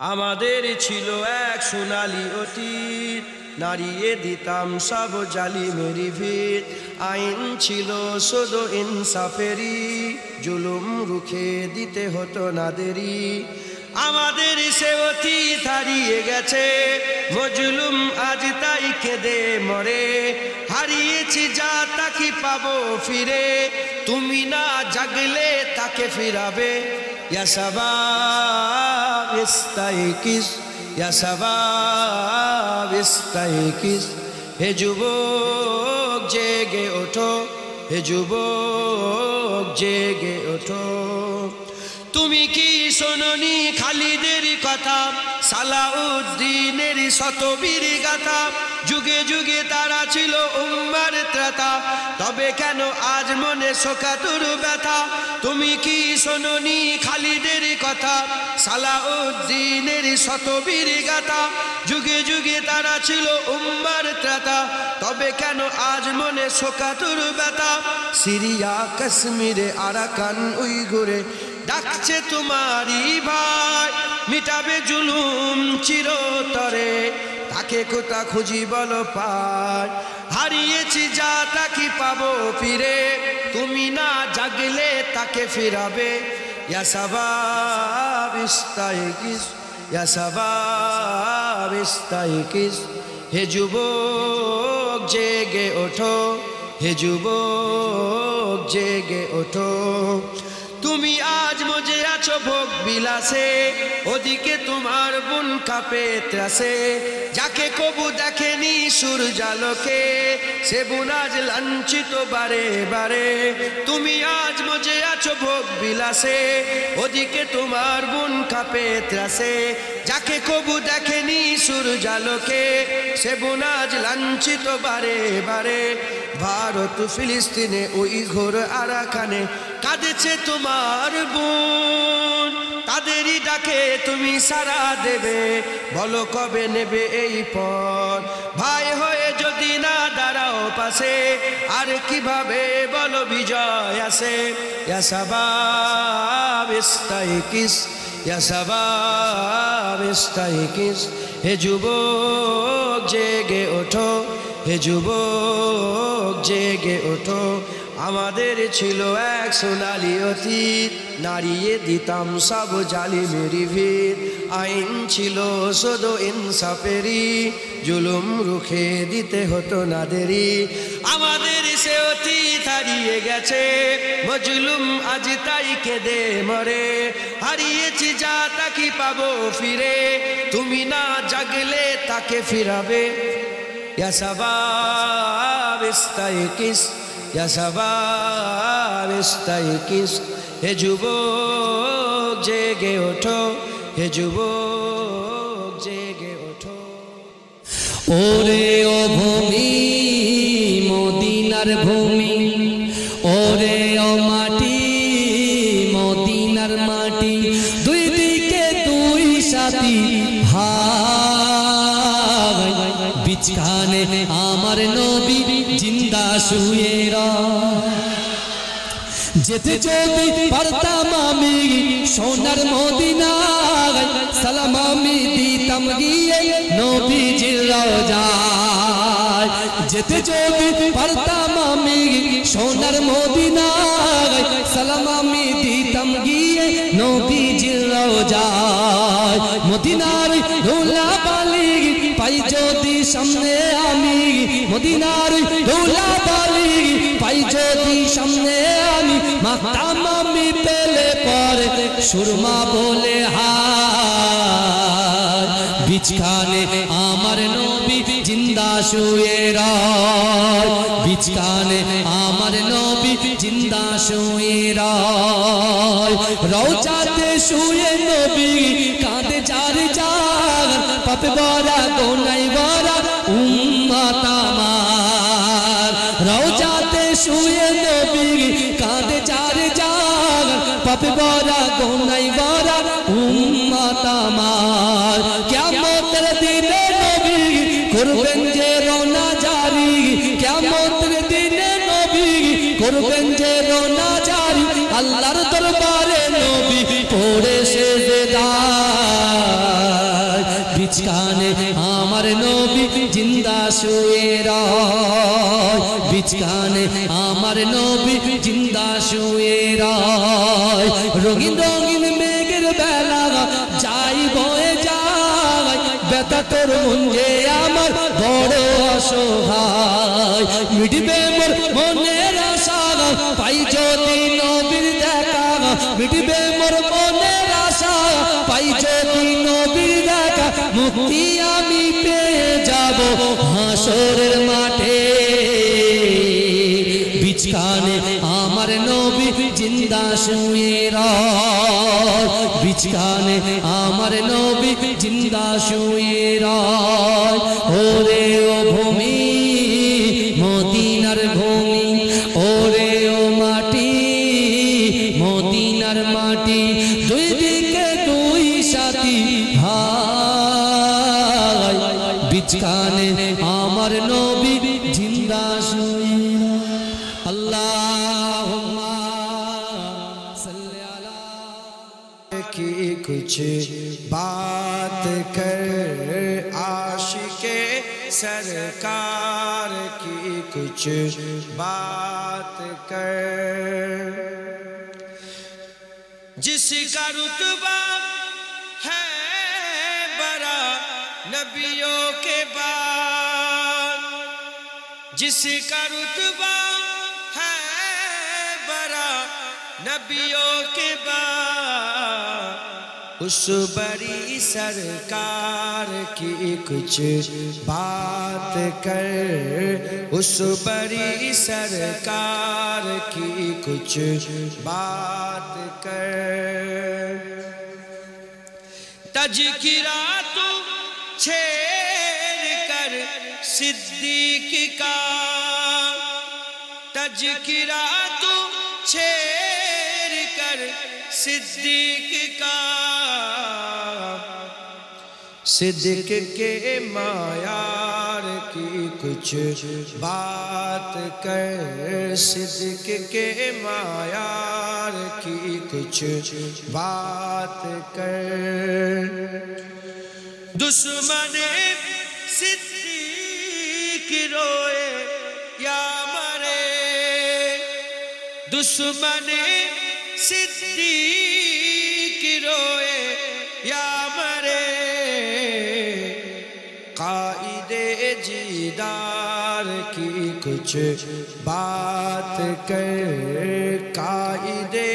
আমাদের ছিল এক সোনালী অতীত, নাড়িয়ে দিতাম সব জালিমেরি ভিত। আইন ছিল শুধু ইনসাফেরি, জুলুম রুখে দিতে হতো না দেরি। আমাদের সে অতীত হারিয়ে গেছে, মজলুম আজ তাই কেঁদে মরে। হারিয়েছি যা তাকে পাবো ফিরে, তুমি না জাগলে তাকে ফিরাবে। ইয়া শাবাব ইস্তাইকিস, ইয়া শাবাব ইস্তাইকিস। হে যুবক জেগে ওঠো, হে যুবক জেগে ওঠো। তুমি কি শোনোনি খালিদের কথা, সালাউদ্দিনের শতবীর গাথা? যুগে যুগে তারা ছিল উম্মার ত্রাতা, তবে কেন আজ মনে শোকাতুর ব্যথা? তুমি কি শোনোনি খালিদের কথা, সালাউদ্দিনের শতবীর গাথা? যুগে যুগে তারা ছিল উম্মার ত্রাতা, তবে কেন আজ মনে শোকাতুর ব্যথা? সিরিয়া কাশ্মীরে আরাকান উইগুরে ডাকছে তোমারই ভাই, মিটাবে জুলুম চিরতরে, তাকে কোথা খুঁজি বলো পাই? হারিয়েছি যা তাকে পাবো ফিরে, তুমি না জাগলে তাকে ফিরাবে। ইয়া শাবাব ইস্তাইকিস, ইয়া শাবাব ইস্তাইকিস। হে যুবক জেগে ওঠো, হে যুবক জেগে ওঠো। তুমি আজ মজে আছো ভোগ বিলাসে, ওদিকে তোমার বোন কাঁপে ত্রাসে। যাকে কবু দেখেনি সূর্যালোকে, সে বোন আজ লাঞ্ছিত বারে বারে। তুমি আজ মজে আছো ভোগ বিলাসে, ওদিকে তোমার বোন কাঁপে ত্রাসে। যাকে কবু দেখেনি সূর্যালোকে, সে বোন আজ লাঞ্ছিত বারে বারে। ভারত ফিলিস্তিনে উইঘুর আরাকানে কাঁদেছে তোমার বোন, তাদেরই ডাকে তুমি সাড়া দেবে, বলো কবে নেবে এই পথ? ভাই হয়ে যদি না দাঁড়াও পাশে, আর কিভাবে বলো বিজয় আসে? ইয়া শাবাব ইস্তাইকিস, ইয়া শাবাব ইস্তাইকিস। হে যুবক জেগে ওঠো, হে যুবক জেগে ওঠো। আমাদের ছিল এক সোনালী অতীত, নাড়িয়ে দিতাম সব জালিমেরি ভিত। আইন ছিল শুধু ইনসাফেরি, জুলুম রুখে দিতে হতো না দেরি। আমাদের সে অতীত হারিয়ে গেছে, মজলুম আজ তাই কেঁদে মরে। হারিয়েছি যা তাকে পাবো ফিরে, তুমি না জাগলে তাকে ফিরাবে। ইয়া শাবাব ইস্তাইকিস, ইয়া শাবাব ইস্তাইকিস। হে যুবক জেগে ওঠো, হে যুবক জেগে ওঠো। ওরে ও ভূমি মদিনার ভূমি, ওরে ও মাটি মদিনার মাটি, দুই দিকে দুই সাথী ভাই, বিছখানে আমার নবী জিন্দা শুয়ে যেতে যদি পারতাম আমি সোনার মদিনায়, সালাম আমি দিতাম গিয়ে নবীজির রওজায়। যেতে যদি পারতাম আমি সোনার মদিনায়, সালাম আমি দিতাম গিয়ে নবীজির রওজায়। মদিনার ধুলাবালি পাই যদি সামনে আমি, মদিনার ধুলাবালি পাই যদি সামনে আমি, মাখতাম আমি পেলে পরে সুরমা বলে হায়। বিছখানে আমার নবী জিন্দা শুয়ে রয়, বিছখানে আমার নবী জিন্দা শুয়ে রয়। রওজাতে শুয়ে নবী কাঁদে যার যার, পাপে ভরা গোনায় ভরা উম্মত আমার। রওজাতে শুয়ে নবী কাঁদে যার যার, পাপে ভরা গোনায় ভরা উম্মত আমার। কিয়ামতের দিনে নবী করবেন যে রওনা জারি, কিয়ামতের দিনে নবী করবেন যে রওনা জারি। আল্লাহর দরবারে নবী পড়ে সেজদা বিচকানে আমার নবী জিন্দা শুয়ে রয় বিচকানে আমার নবী জিন্দা শুয়ে রয় রঙিন রঙিন মেঘের বেলা যাই বয়ে যায় ব্যথা তোর মন যে আমার বড় অসহায় মিটবে মোর মনের আশা পাই যদি নবীর দেখা মিটবে মোর মনের আশা পাই যদি নবীর দেখা মুক্তি আমি পেয়ে যাব হাসরের মাঠে বিচকানে আমার নবী জিন্দা শুয়ে রয় বিচকানে আমার নবী জিন্দা শুয়ে রয় ওরে ও ভূমি মদিনার ভূমি ওরে ও মাটি মদিনার মাটি দুই দিকে দুই সাথী ভাই বিচকানে আমার নবী জিন্দা শুয়ে আল্লাহুম্মা সাল্লি আলা की कुछ बात कर आशिके सरकार की कुछ बात कर जिसका रुतबा है बड़ा नबियों के बाद जिसका रुतबा है बड़ा नबियों के बाद उस बड़ी सरकार की कुछ बात कर उस बड़ी सरकार की कुछ बात कर तज़किरा तो छेड़ कर सिद्दीक का तज़किरा तो छेड़ कर सिद्दीक का सिद्दीक के मायार की कुछ बात कर सिद्दीक के मायार की कुछ बात कर दुश्मन सिद्दीक रोए या मरे दुश्मन सिद्दीक रोए या मरे कायदे जीदार की कुछ बात कर कायदे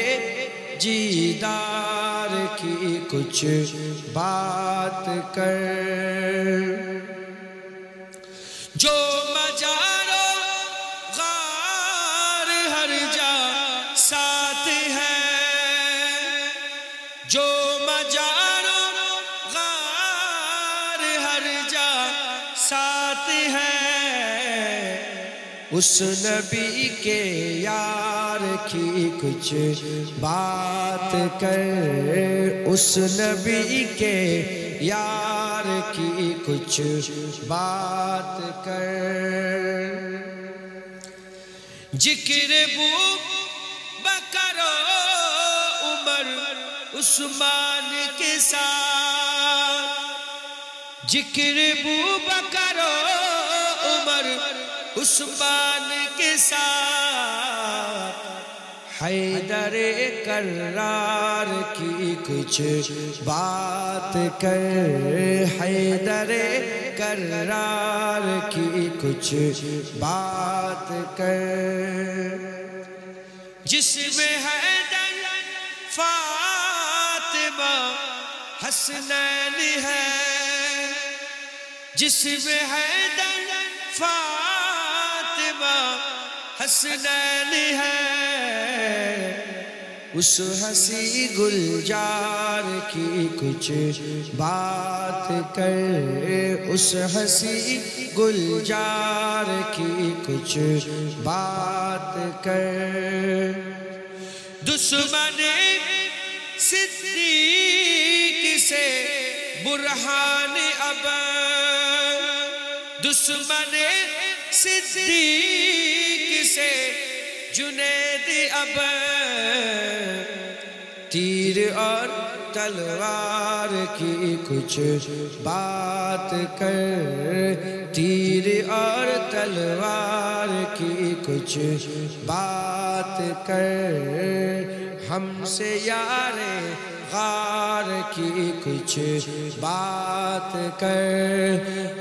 जीदार की कुछ बात कर जो मजारो गार हर जा साथ है जो मजारो गार हर जा साथ है उस नबी के यार की कुछ बात कर उस नबी के यार की कुछ बात कर जिक्र बू बकरो उमर उस्मान के साथ जिक्र बू बकरो उमर उस्मान के साथ हैदर कर्रार की कुछ बात कर हैदर कर्रार की कुछ बात कर जिसमें हैदर फातिमा हसनैन है जिसमें हैदर फातिमा हसनैन है उस हंसी गुलजार की कुछ बात कर उस हंसी गुलजार की कुछ बात कर दुश्मन सिद्दीक से बुरहान अब दुश्मन सिद्दीक से जुनैद अब तीर और तलवार की कुछ बात कर, तीर और तलवार की कुछ बात कर, हमसे यारे गार की कुछ बात कर,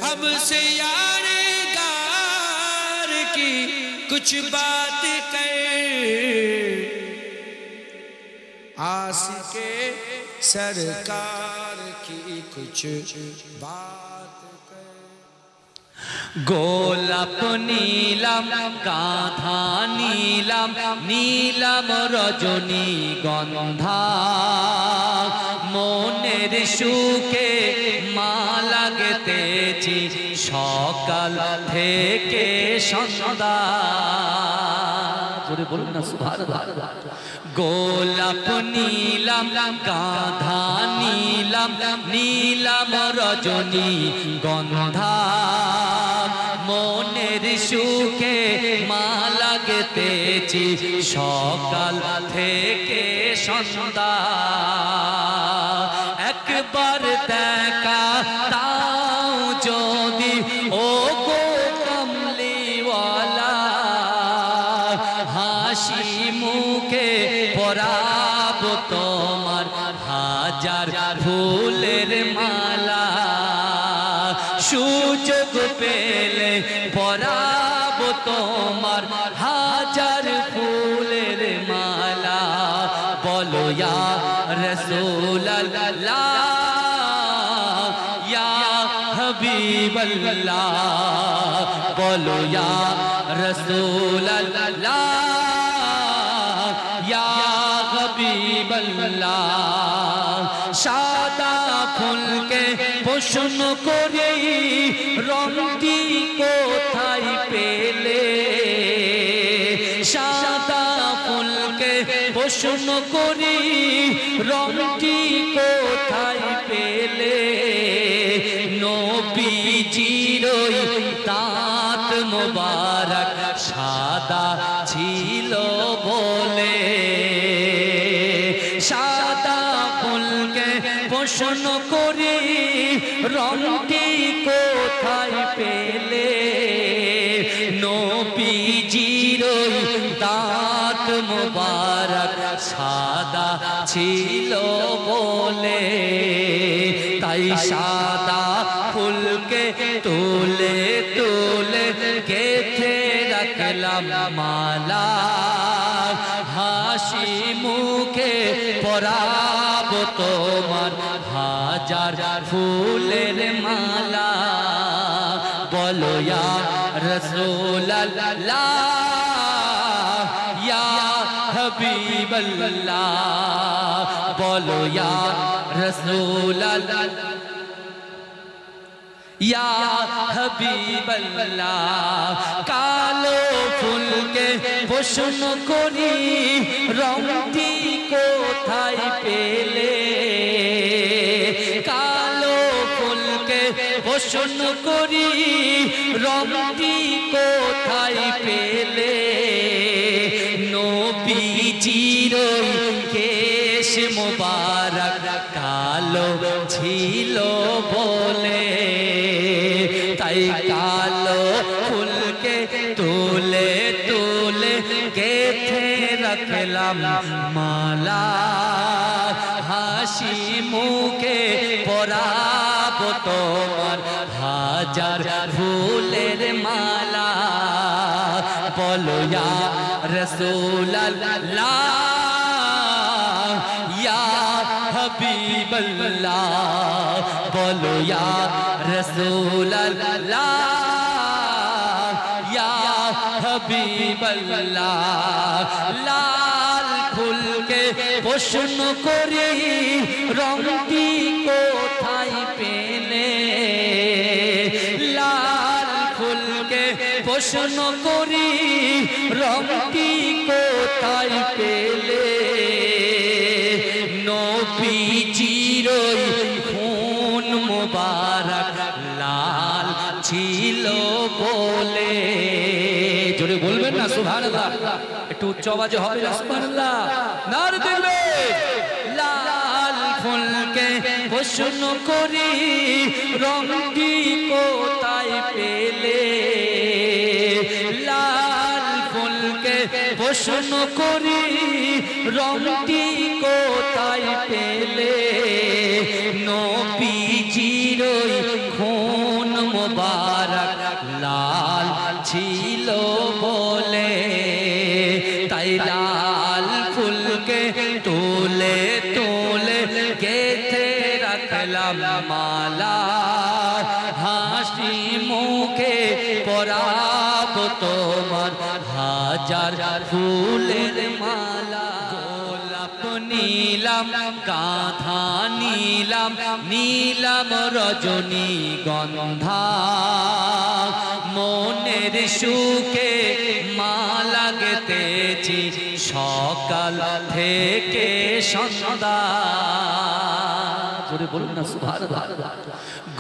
हमसे यारे गार की कुछ बात कर, आशिके सरकार की कुछ बात कर। গোলাপ নীলাম গাধা নীলাম নীলাম রজনী গন্ধা, মনের সুখে মালা গেঁথেছি সকাল থেকে সন্ধ্যা। জোরে বলুন না সুবহানাল্লাহ। গোলাপ নীলাম গাধা নীলাম নীলাম রজনী গন্ধা, মনের সুখে মালা গেঁথেছি সকাল থেকে সন্ধ্যা। একবার দেখা তাও যদি ও গো কমলিওয়ালা, হাসি মুখে পরাব তোমার হাজার ফুলের মালা, সুযোগ পেলে পরাব তোমার হাজার ফুলের মালা। বলো ইয়া রাসূলুল্লাহ ইয়া হাবিবাল্লাহ, বলো ইয়া রাসূলুল্লাহ ইয়া হাবিবাল্লাহ। সাদা ফুলকে প্রশ্ন করি রংটি কোথায় পেলে, সাদা ফুলকে প্রশ্ন করি রংটি কোথায় পেলে, নবীজির দাঁত মোবারক সাদা ছিল বলে, সাদা ফুলকে প্রশ্ন করি রংটি কোথায় পেলে, নবীজির দাঁত মোবারক সাদা ছিল বলে, তাই সাদা ফুলকে তুলে তুলে গেঁথে রাখলাম মালা, হাসি মুখে পরাব তোমার হাজার ফুলের মালা। বলো ইয়া রাসূলুল্লাহ ইয়া হাবিবাল্লাহ, বলো ইয়া রাসূলুল্লাহ ইয়া হাবিবাল্লাহ। কালো ফুলকে প্রশ্ন করি রংটি কোথায় পেলে, কালো ফুলকে প্রশ্ন করি রংটি কোথায় পেলে, নবীজির কেশ মোবারক কালো ছিল বলে, তাই কালো ফুলকে তুলে তুলে গেঁথে রাখলাম মালা, হাসি মুখে পরাব তোমার হাজার ফুলের মালা। বলো ইয়া রাসূলুল্লাহ ইয়া হাবিবাল্লাহ, বলো ইয়া রাসূলুল্লাহ ইয়া হাবিবাল্লাহ। লাল ফুলকে প্রশ্ন করি রংটি কোথায় পেলে, লাল ফুলকে প্রশ্ন করি রংটি কোথায় পেলে, নবীজির খুন মোবারক লাল ছিল বলে। জোরে বলবেন না সুবহানাল্লাহ, একটু উচ্চ আওয়াজে হবে সুবহানাল্লাহ। নারে তাকবীর। লাল ফুল প্রশ্ন করি রংটি কোথায় পেলে লাল ফুলকে প্রশ্ন করি রংটি কোথায় পেলে নবীজির খুন মোবারক লাল ছিল বলে তাই লাল ফুলকে তুলে তুলে গেথে রাখলাম মালা হাসি মুখে পরাব তোমার হাজার ফুলের মালা গোলাপ নীলাম গাঁথা নীলাম নীলাম রজনী গন্ধা মনের সুখে মালা গেতেছি সকাল থেকে সন্ধ্যা জোরে বলুন না সুবহানাল্লাহ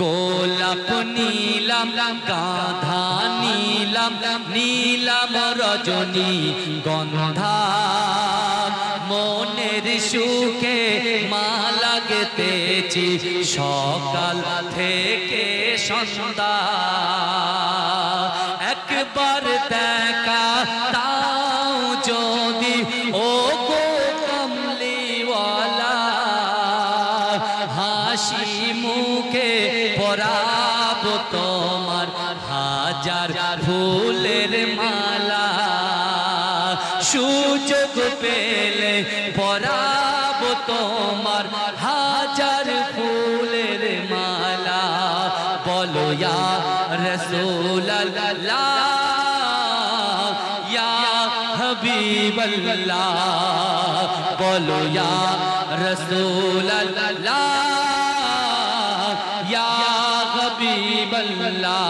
গোলাপ নীলাম গাঁথা নীলাম নীলাম রজনী গন্ধা মনের সুখে মালা গেতেছি সকাল থেকে সন্ধ্যা একবার দেখা তাও যদি ও গো কমলিওয়ালা হাসি মুখে পরাব তোমার হাজার ফুলের মালা সুযোগ পেলে পরাব তোমার হাজার ফুলের মালা বলো ইয়া রাসূলুল্লাহ ইয়া হাবিবাল্লাহ বলো ইয়া রাসূলুল্লাহ ইয়া হাবিবাল্লাহ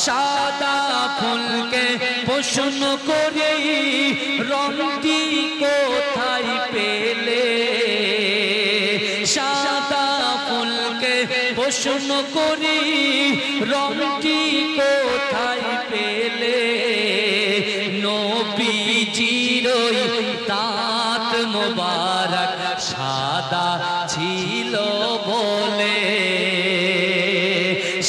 সাদা ফুলকে প্রশ্ন করি রংটি কোথায় পেলে সাদা ফুলকে প্রশ্ন করি রংটি কোথায় পেলে নবীজির দাঁত মোবারক সাদা ছিল বলে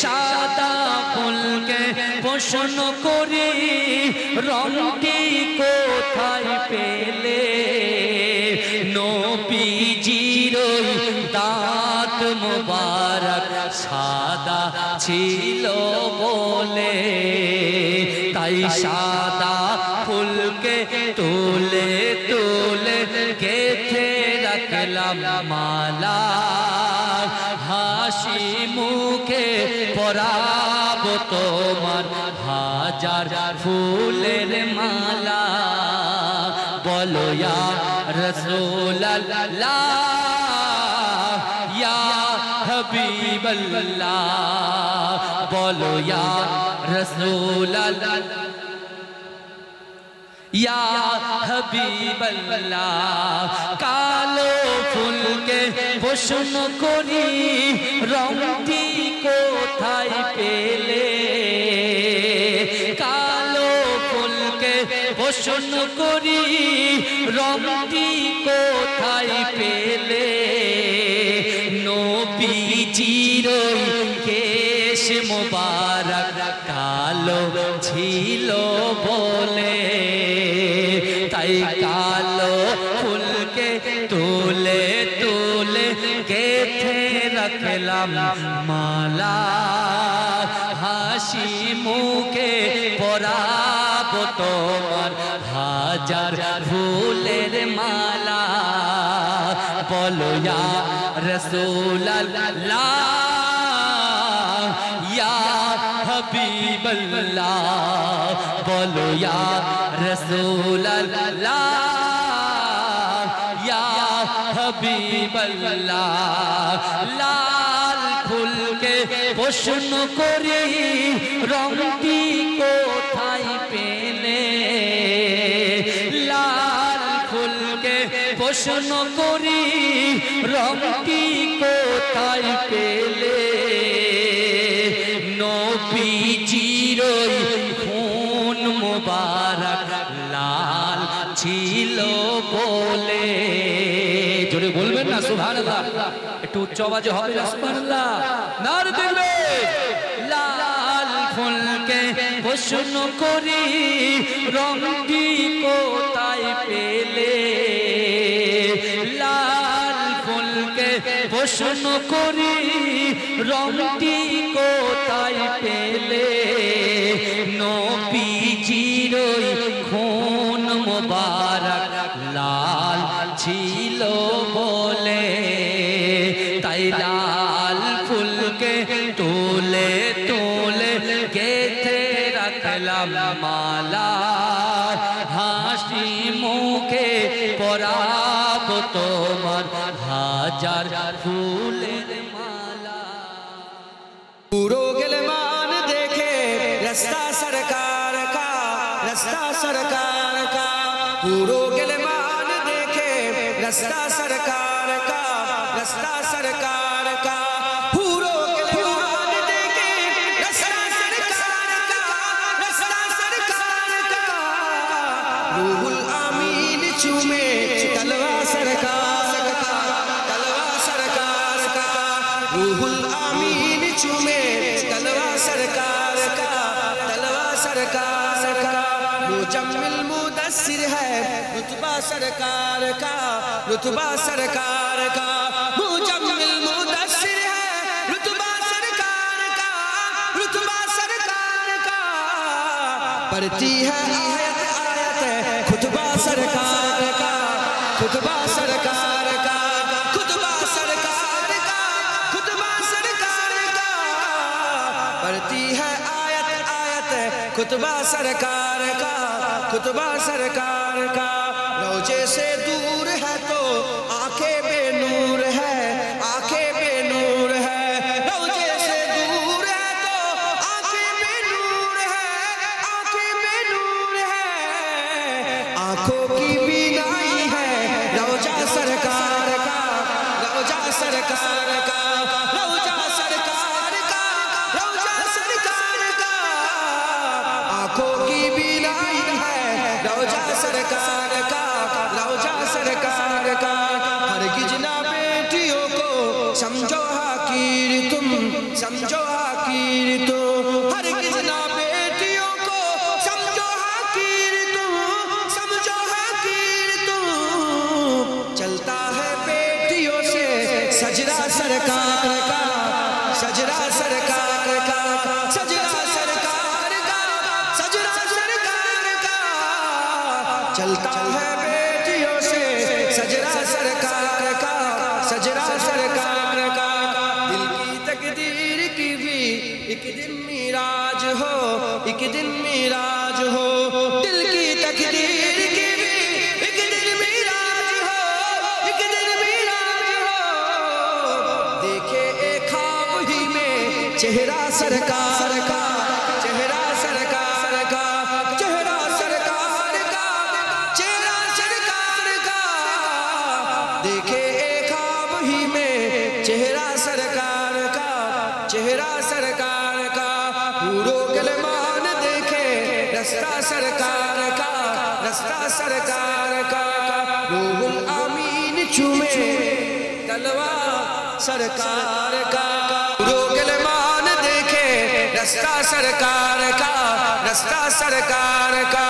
সাদা ফুলকে প্রশ্ন করি রংটি কোথায় পেলে নবীজির দাঁত মোবারক সাদা ছিল বলে তাই সাদা ফুলকে তুলে তুলে গেথে রাখলাম মালা হাসি মুখে পরাব তোমার হাজার ফুলের মালা বলো ইয়া রাসূলুল্লাহ ইয়া হাবিবাল্লাহ বলো ইয়া রাসূলুল্লাহ ইয়া হাবিবাল্লাহ কালো ফুলকে প্রশ্ন করি রংটি কোথায় পেলে কালো ফুলকে প্রশ্ন করি রংটি কোথায় পেলে নবীজির কেশ মোবারক কালো ছিল বলে তাই কালো ফুলকে তুলে তুলে গেথে রাখলাম মালা হাসি মুখে পরাব তোমার হাজার ফুলের মালা বলো ইয়া রাসূলুল্লাহ ইয়া হাবিবাল্লাহ বলো ইয়া রাসূলুল্লাহ ইয়া হাবিবাল্লাহ লাল ফুলকে প্রশ্ন করি রংটি কোথায় পেলে লাল ফুলকে প্রশ্ন করি রংটি কোথায় পেলে নবীজির খুন মোবারক লাল ছিল বলে জোরে বলবেন না সুবহানাল্লাহ। একটু উচ্চ আওয়াজে হবে সুবহানাল্লাহ, নারে তাকবীর। লাল ফুলকে প্রশ্ন করি রংটি কোথায় পেলে, লাল ফুলকে প্রশ্ন করি রংটি কোথায় পেলে, নবীজির খুন মোবারক লাল ছিল বলে, তাই লাল ফুলকে তুলে তুলে গেথে রাখলাম মালা, হাসি মুখে পরাব তোমার হাজার ফুলের মালা। पूरो गिलमान देखे रास्ता सरकार का, रास्ता सरकार का। पूरो गिलमान देखे रास्ता सरकार का, रास्ता सरकार का। पूरो गिलमान देखे रास्ता सरकार का, रास्ता सरकार का। रूहुल आमीन चूमे तलवा सरकार का, तलवा सरकार का। रूहुल आमीन चूमे तलवा सरकार का, तलवा सरकार का। मुजम्मिल मुदस्सिर है रुतबा सरकार का, रुतबा सरकार का। मुजम्मिल मुदस्सिर है रुतबा सरकार का, रुतबा सरकार का। पढ़ती है आयत आयत खुतबा सरकार का, खुतबा सरकार का, खुतबा सरकार का, खुतबा सरकार का। पढ़ती है आयत आयत खुतबा सरकार का, खुतबा सरकार का। रोजे से दूर है तो आंखें बेनूर है, आंखें बेनूर है। रोजे से दूर है तो आंखें बेनूर है, आंखें बेनूर है। आंखों की बीनाई है रोजा सरकार का, रोजा सरकार का, रोजा सरकार का, रोजा सरकार का। आंखों की बीनाई है रोजा सरकार का, रोजा सरकार का। हरगिज ना बेटियों को समझो हकीर तुम, समझो हकीर तुम। हरगिज ना बेटियों को समझो हकीर तुम, समझो हकीर तुम। चलता है बेटियों से सजरा सरकार का, सजरा सरकार का, सजरा सरकार का, सजरा सरकार का। चलता है बेटियों से सजरा सरकार का, सजरा सरकार का। दिल की तकदीर की भी एक दिन मिराज हो, एक दिन मिराज हो। दिल की तकदीर की भी एक दिन मिराज हो, एक दिन मिराज हो। देखे एक ख्वाब ही में चेहरा सरकार का, चेहरा सरकार का, चेहरा सरकार का, चेहरा सरकार का। देखे एक ख्वाब ही में चेहरा सरकार का, चेहरा सरकार का। पूरो गिलमान देखे रास्ता सरकार का, रास्ता सरकार का। रूहुल आमीन चूमे तलवा सरकार का। पूरो गिलमान देखे रास्ता सरकार का, रास्ता सरकार का।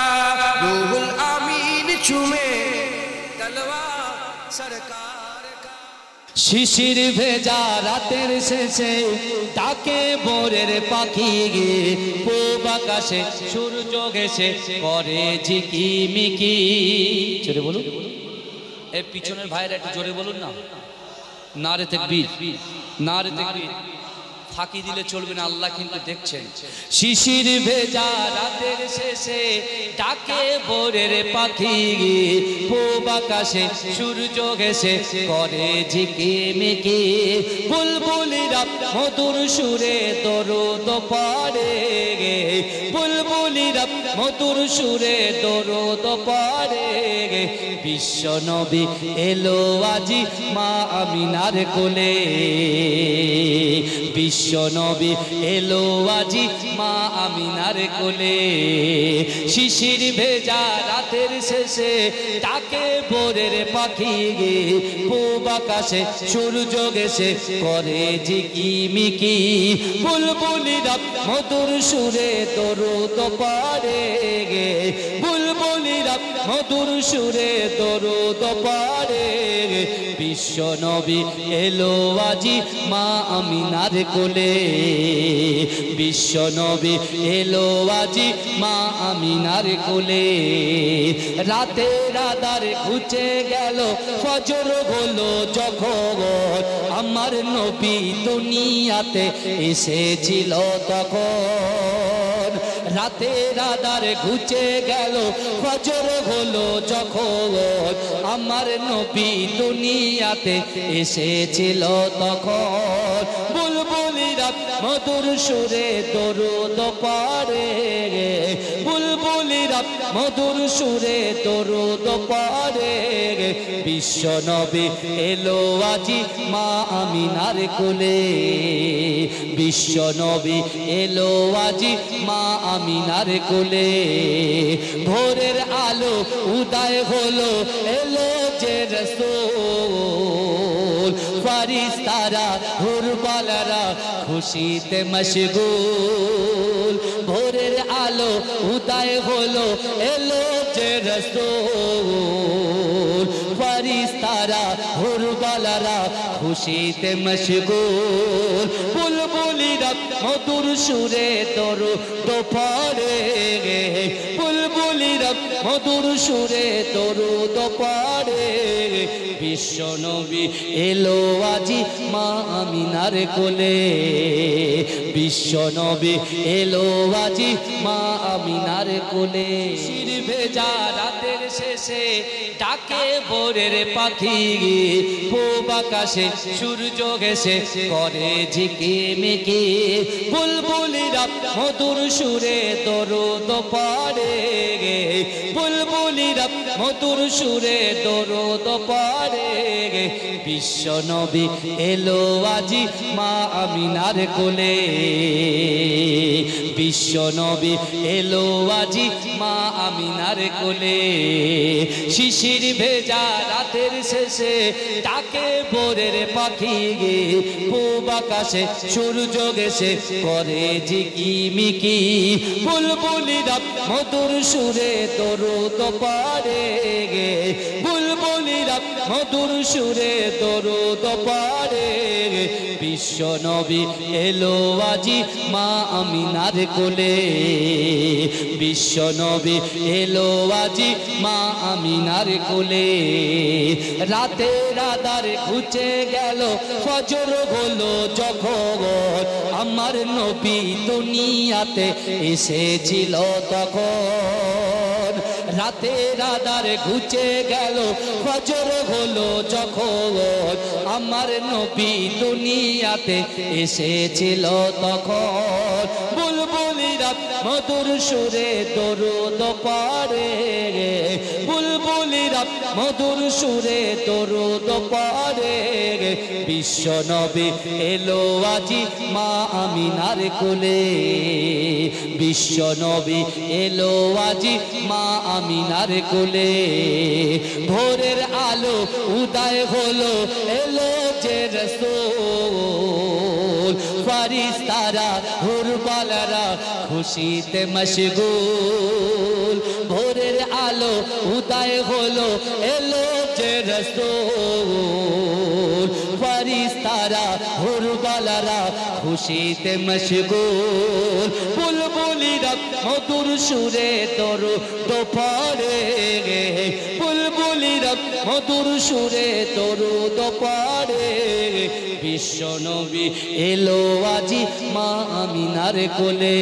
रूहुल आमीन चूमे तलवा सरकार का। শিশির ভেজা রাতের শেষে ডাকে ভোরের পাখি গে, পূব আকাশে সূর্য ঘেঁষে করে ঝিকিমিকি। জোরে বলুন, এই পিছনের ভাইরা একটু জোরে বলুন না। নারে তাকবীর, নারে তাকবীর। ফাঁকি দিলে চলবে না, আল্লাহ কিন্তু দেখছেন। শিশির ভেজা রাতের শেষে ডাকে ভোরের পাখি, পূব আকাশে সূর্য ঘেঁষে করে ঝিকিমিকি। বুলবুলিরা মধুর সুরে দরুদ পড়ে, বুলবুলিরা মধুর সুরে দরুদ পড়ে। বিশ্ব নবী এলো আজি মা আমিনার কোলে, বিশ্ব বিশ্ব নবী এলো আজি মা আমিনার কোলে শিশির ভেজা রাতের শেষে ডাকে ভোরের পাখি গে পূব আকাশে সূর্য গেছে করে ঝিকিমিকি বুলবুলিরা মধুর সুরে দরুদ পড়ে গে বুলবুলিরা মধুর সুরে দরুদ পড়ে গে বিশ্ব নবী এলো আজি মা আমিনার কোলে বিশ্ব নবী এলো আজি মা আমিনার কোলে রাতের আধার ঘুচে গেল ফজর হলো যখন আমার নবী দুনিয়াতে এসেছিল তখন রাতের আধার ঘুচে গেল ফজর হলো যখন আমার নবী দুনিয়াতে এসেছিল তখন বুলবুলিরা মধুর সুরে দরুদ পড়ে বুলবুলিরা মধুর সুরে দরুদ পড়ে বিশ্ব নবী এলো আজি মা আমিনার কোলে বিশ্ব নবী এলো আজি মা আমিনার কোলে ভোরের আলো উদয় হলো এলো যে রাসূল ফারিস্তারা হুরবালারা খুশিতে মশগুল ভোরের আলো উদয় হলো এলো যে রাসূল ফারিস্তারা হুরবালারা খুশিতে মশগুল বুলবুলিরা মধুর সুরে দরুদ পড়ে বুলবুলিরা মধুর সুরে দরুদ পড়ে বিশ্ব নবী এলো আজি মা আমিনার কোলে বিশ্ব নবী এলো আজি মা আমিনার কোলে শির ভেজা রাতের শেষে ডাকে ভোরের পাখি পূব আকাশে সূর্য গেছে করে ঝিকিমিকি বুলবুলিরা মধুর সুরে দরুদ পড়ে বুলবুলিরা মধুর সুরে দরুদ পড়ে বিশ্ব নবী এলো আজি মা আমিনার কোলে বিশ্ব নবী এলো আজি মা আমিনার কোলে শিশির ভেজা রাতের শেষে ডাকে ভোরের পাখি গে পূব আকাশে সূর্য গেছে করে ঝিকিমিকি বুলবুলিরা মধুর সুরে দরুদ পড়ে গে বুলবুলিরা মধুর সুরে দরুদ পড়ে বিশ্ব নবী এলো আজি মা আমিনার কোলে বিশ্ব নবী এলো আজি মা আমিনার কোলে রাতের আধার ঘুচে গেল ফজর হলো যখন আমার নবী দুনিয়াতে এসেছিল তখন রাতের আধার ঘুচে গেল ফজর হলো যখন আমার নবী দুনিয়াতে এসেছিল তখন বুলবুলিরা মধুর সুরে দরুদ পড়ে বুলবুলিরা মধুর সুরে দরুদ পড়ে বিশ্ব নবী এলো আজি মা আমিনার কোলে বিশ্ব নবী এলো আজি মা আমিনার কোলে ভোরের আলো উদয় হলো এলো যে রাসূল ফারিস্তারা হুরবালারা খুশিতে মশগুল ভোরের আলো উদয় হলো এলো যে রাসূল ফারিস্তারা হুরবালারা খুশিতে মশগুল বুলবুলিরা মধুর সুরে দরুদ পড়ে বুলবুলিরা মধুর সুরে দরুদ পড়ে বিশ্ব নবী এলো আজি মা আমিনার কোলে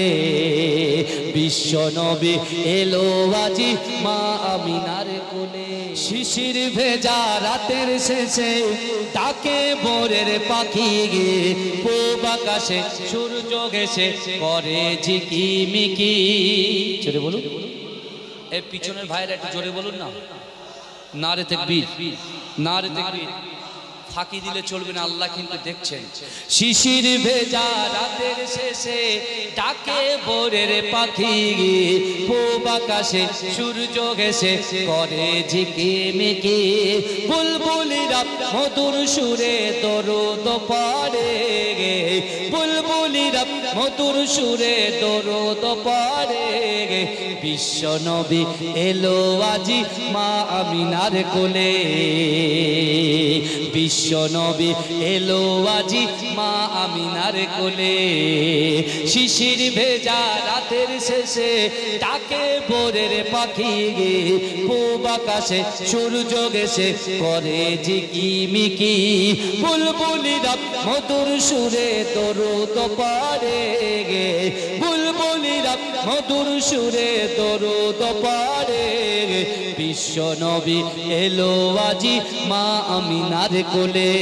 বিশ্ব নবী এলো আজি মা আমিনার কোলে শিশির ভেজা রাতের শেষে ডাকে ভোরের পাখি গে পূব আকাশে সূর্য গেছে করে ঝিকিমিকি জোরে বলুন এই পিছনের ভাইরা একটু জোরে বলুন না নারে তাকবীর নারে তাকবীর ফাঁকি দিলে চলবে না, আল্লাহ কিন্তু দেখছেন। শিশির ভেজা রাতের শেষে ডাকে ভোরের পাখি, পূব আকাশে সূর্য ঘেঁষে করে ঝিকিমিকি, বুলবুলিরা মধুর সুরে দরুদ পড়ে, বুলবুলিরা মধুর সুরে দরুদ পড়ে। বিশ্ব নবী এলো আজি মা আমিনার কোলে, বিশ্ব নবী এলো আজি মা আমিনার কোলে। শিশির ভেজা রাতের শেষে ডাকে ভোরের পাখি, পূব আকাশে সূর্য ঘেঁষে করে ঝিকিমিকি, বুলবুলিরা মধুর সুরে দরুদ পড়ে, বুলবুলিরা মধুর সুরে দরুদ পড়ে। বিশ্ব নবী এলো আজি মা আমিনার কোলে,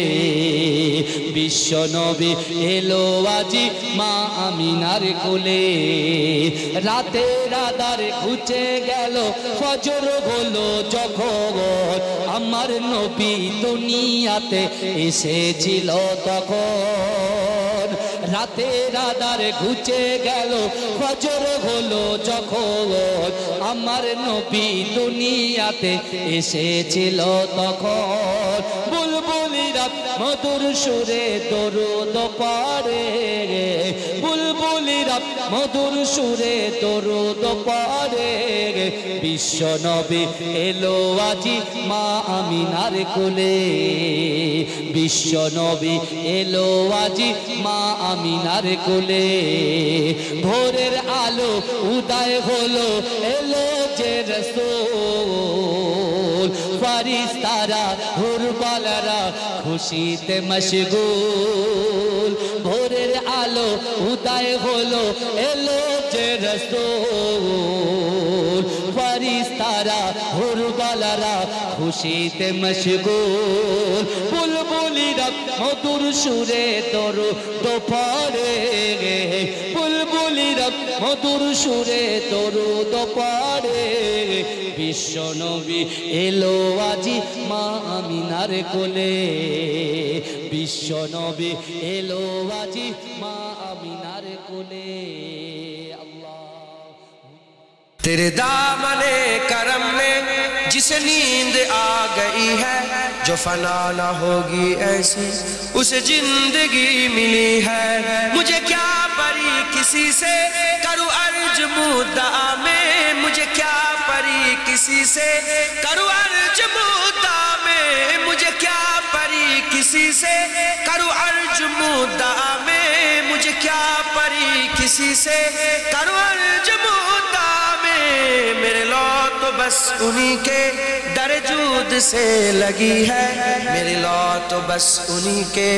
বিশ্ব নবী এলো আজি মা আমিনার কোলে। রাতের আঁধার ঘুচে গেল, ফজর হলো যখন, আমার নবী দুনিয়াতে এসেছিল তখন। রাতের আঁধার ঘুচে গেল, ফজর হলো যখন, আমার নবী দুনিয়াতে এসেছিল তখন। বুলবুলিরা মধুর সুরে দরুদ পড়ে, বুলবুলিরা মধুর সুরে দরুদ পড়ে। বিশ্ব নবী এলো আজি মা আমিনার কোলে, বিশ্ব নবী এলো আজি মা আমিনার কোলে। ভোরের আলো উদয় হলো, এলো যে রাসূল, ফারিস্তারা হুরবালারা খুশিতে মশগুল। ভোরের আলো উদয় হলো, এলো যে রাসূল, ফারিস্তারা হুরবালারা খুশিতে মশগুল। বুলবুলিরা মধুর সুরে দরুদ পড়ে, বুলবুলিরা মধুর সুরে দরুদ পড়ে। বিশ্ব নবী এলো আজি মা আমিনার কোলে, বিশ্ব নবী এলো আজি মা আমিনার কোলে। तेरे दामने करम में जिसे नींद आ गई है, जो फना ना होगी ऐसी उसे जिंदगी मिली है। मुझे क्या परी किसी से करूँ अर्ज मुद्दा में, मुझे क्या परी किसी से करूँ अर्ज मुद्दा में, मुझे क्या परी किसी से करूँ अर्ज मुद्दा में, मुझे क्या परी किसी से करूँ अर्ज मुद्दा में। मेरे लौ तो बस उन्हीं के दर जूद से लगी है, मेरी लौ तो बस उन्हीं के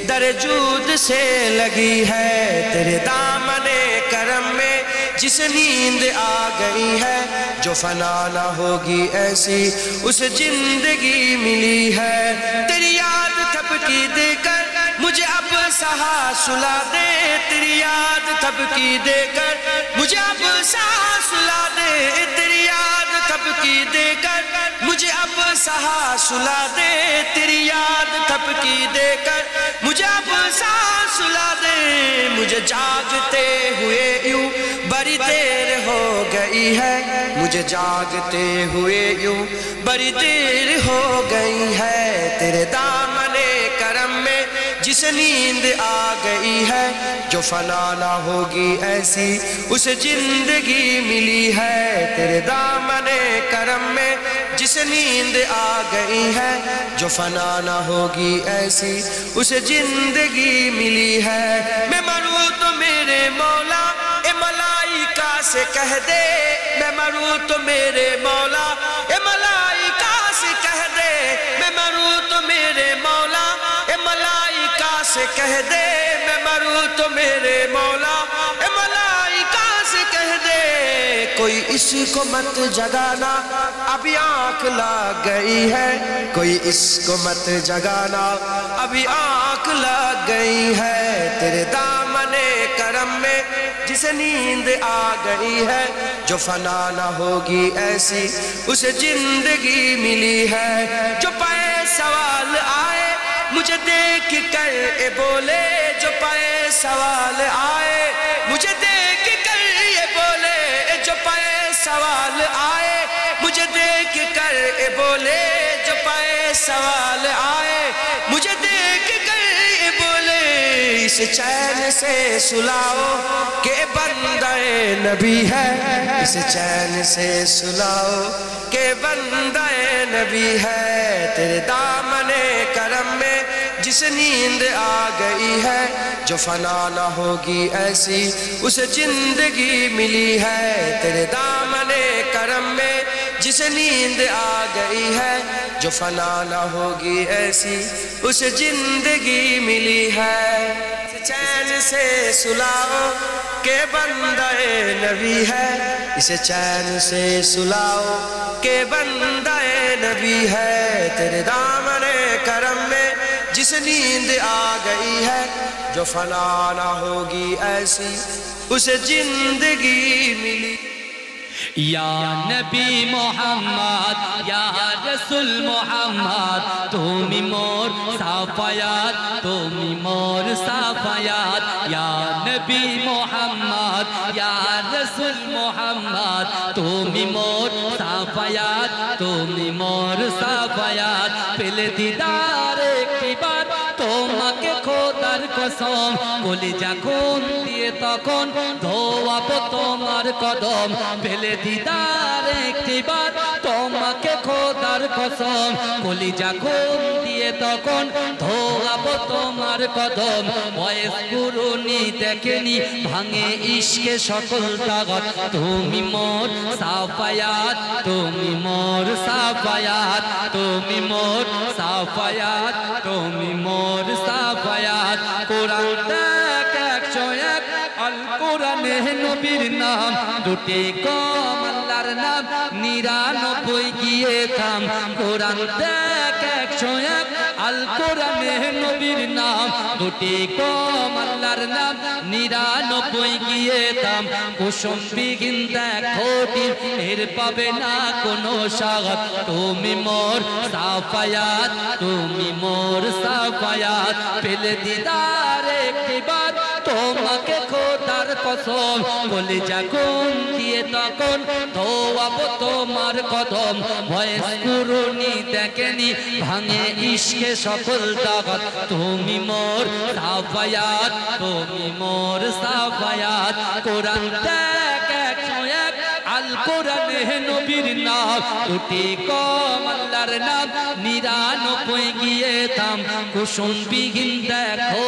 दर जूद से लगी है। तेरे दामने करम में जिस नींद आ गई है, जो फना ना होगी ऐसी उसे जिंदगी मिली है। तेरी याद थपकी देकर मुझे अब सहा सुला दे, तेरी याद थपकी देकर मुझे अब सहा सुला दे, तेरी याद थपकी देकर मुझे अब सहा सुला दे, तेरी याद थपकी देकर मुझे अब सहा सुला दे। मुझे जागते हुए यूं बड़ी देर हो गई है, मुझे जागते हुए यूं बड़ी देर हो गई है। तेरे दामने करम में जिस नींद आ गई है, जो फना ना होगी ऐसी उसे जिंदगी मिली है। तेरे दामने करम में जिस नींद आ गई है, जो फना ना होगी ऐसी उसे जिंदगी मिली है। मैं मरूं तो मेरे मौला ए मलाइका से कह दे, मैं मरूं तो मेरे मौला ए मलाइका से कह दे, मैं मरूं तो मेरे मौला ए मलाइका से कह दे, मैं मरूं तो मेरे मौला ए मलाइका से कह दे। कोई इसको मत जगाना अभी आँख लग गई है, कोई इसको मत जगाना अभी आँख लग गई है। तेरे दामने करम में जिसे नींद आ गई है, जो फना ना होगी ऐसी उसे जिंदगी मिली है। जो पाए सवाल आए मुझे देख कर ये बोले जो पाए सवाल आए, मुझे देख कर ये बोले जो पाए सवाल आए, मुझे देख कर ये बोले जो पाए सवाल आए, मुझे देख कर ये बोले इस चैन से सुलाओ के बंदाए नबी है, इस चैन से सुलाओ के बंदाए नबी है। तेरे दामने करम में जिस नींद आ गई है, जो फना ना होगी ऐसी उसे जिंदगी मिली है। तेरे दामने करम में जिस नींद आ गई है, जो फना ना होगी ऐसी उसे जिंदगी मिली है। चैन से सुलाओ के बंदाए नबी है, इसे चैन से सुलाओ के बंदाए नबी है। तेरे दामने करम में जिस नींद आ गई है, जो फना ना होगी ऐसी उसे जिंदगी मिली। या नबी मोहम्मद या रसूल मोहम्मद, तुमी मोर साफायात, तुमी मोर साफायात। या नबी मोहम्मद या रसूल मोहम्मद, तुमी मोर साफायात, तुमी मोर साफायात। पेले दीदार একটি বার তোমাকে খোদার কসম, কলিজা খুন দিয়ে তখন ধোয়াবো তোমার কদম। পেলে দিদার একটি বার তোমাকে খোদার কসম, কলিজা খুন দিয়ে তখন ধোয়াবো তোমার কদম। বয়স পুরুনি দেখেনি ভাঙে ইশকে সকল তাগত, তুমি মোর সাফায়াত, তুমি মোর সাফায়াত, তুমি মোর সাফায়াত, তুমি মোর সাফায়াত। কোরআন দেখ 101 আল কোরআনে নবীর নাম, দুটি কম আল্লাহর নাম 99 গিয়ে থাম। কোরআন দেখ 101 আল কোরআনে নবীর নাম, দুটি কম আল্লাহর নাম 99 গিয়ে থাম। কুসুম বিগিন দেখো এর পাবে না কোনো স্বাগত, তুমি মোর সাফায়াত, তুমি মোর সাফায়াত। পেলে দিদার একটি বার তোমাকে খোদার কসম, বলে যখন দিয়ে তখন ধোয়াবো তোমার কদম। বয়স পুরুনি দেখেনি ভাঙে ইশকে সকল তাগত, তুমি মোর সাফায়াত, তুমি মোর সাফায়াত। কোরআন দেখ 101 আল কোরআনে নবীর নাম, দুটি কম আল্লাহর নাম 99 গিয়ে থাম। কুসুম বিগিন দেখো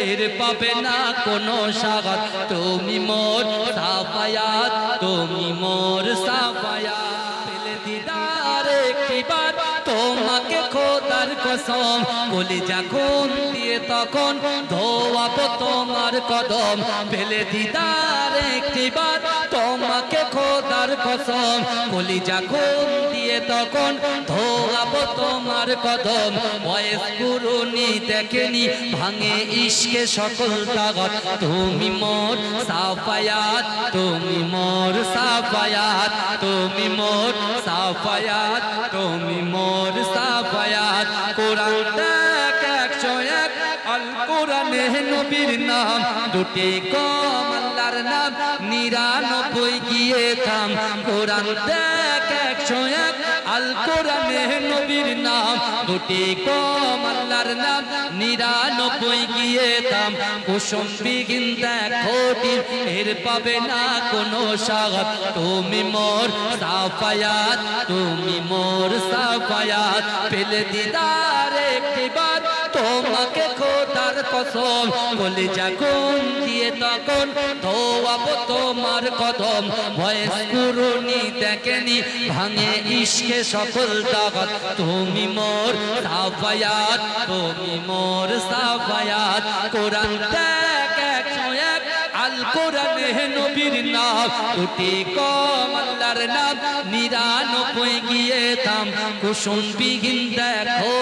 এর পাবে না কোনো স্বাগত, তুমি মোর সাফায়াত, তুমি মোর সাফায়াত। পেলে দিদার একটি বার তোমাকে খোদার কসম, কলিজা খুন দিয়ে তখন ধোয়াবো তোমার কদম। পেলে দিদার একটি বার তোমাকে খোদার কসম, কলিজা খুন দিয়ে তখন ধোয়াবো তোমার কদম। বয়স পুরুনি দেখেনি ভাঙে ইশকে সকল তাগত, তুমি মোর সাফায়াত, তুমি মোর সাফায়াত, তুমি মোর সাফায়াত, তুমি মোর সাফায়াত। কোরআন দেখ 101 আল কোরআনে নবীর নাম, দুটি কম আল্লাহর নাম 99 গিয়ে থাম। কোরআন দেখ 101 আল কোরআনে নবীর নাম, দুটি কম আল্লাহর নাম 99 গিয়ে থাম। কুসুম বিগিন দেখো এর পাবে না কোনো স্বাগত, তুমি মোর সাফায়াত, তুমি মোর সাফায়াত। পেলে দিদার একটি বার তোমাকে খোদার কসম, বলে যখন দিয়ে তখন ধোয়াবো তোমার কদম। বয়স পুরুনি দেখেনি ভাঙে ইশকে সকল তাগত, তুমি মোর সাফায়াত, তুমি মোর সাফায়াত। কোরআন দেখ 101 আল কোরআনে নবীর নাম, দুটি কম আল্লাহর নাম 99 গিয়ে থাম। কুসুম বিগিন দেখো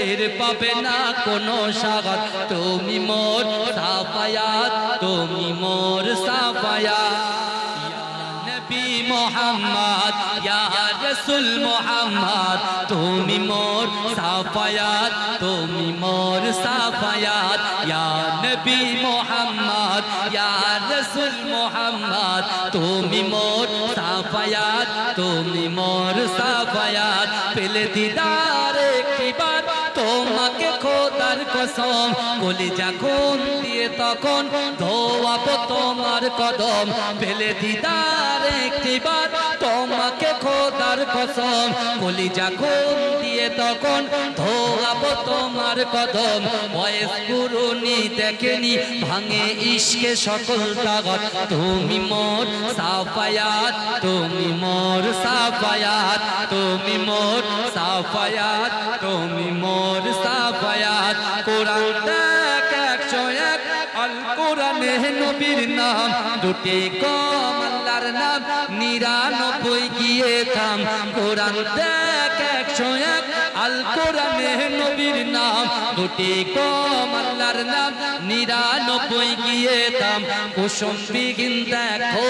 এর পাবে না কোনো স্বাগত, তুমি মোর সাফায়াত, তুমি মোর সাফায়াত। নবী মোহাম্মদ ইয়া রাসূল মোহাম্মদ, তুমি মোর সাফায়াত, তুমি মোর मोर साफायात या नबी मोहम्मद या रसूल मोहम्मद तुमी मोर साफायात तुमी मोर साफायात पेले दीदार একটি বার তোমাকে খোদার কসম কলিজা খুন দিয়ে তখন ধোয়াবো তোমার কদম পেলে দিদার একটি বার তোমাকে খোদার কসম কলিজা খুন দিয়ে তখন ধোয়াবো তোমার কদম বয়স পুরনি দেখেনি ভাঙে ইশকে সকল তাগত তুমি মোর সাফায়াত তুমি মোর সাফায়াত তুমি মোর সাফায়াত তুমি মোর সাফায়াত কোরআন দেখ 101 আল কোরআনে নবীর নাম দুটি কম আল্লাহর নাম 99 গিয়ে থাম কোরআন দেখ 101 আল কোরআনে নবীর নাম দুটি কম আল্লাহর নাম 99 গিয়ে থাম কুসুম বিগিন দেখো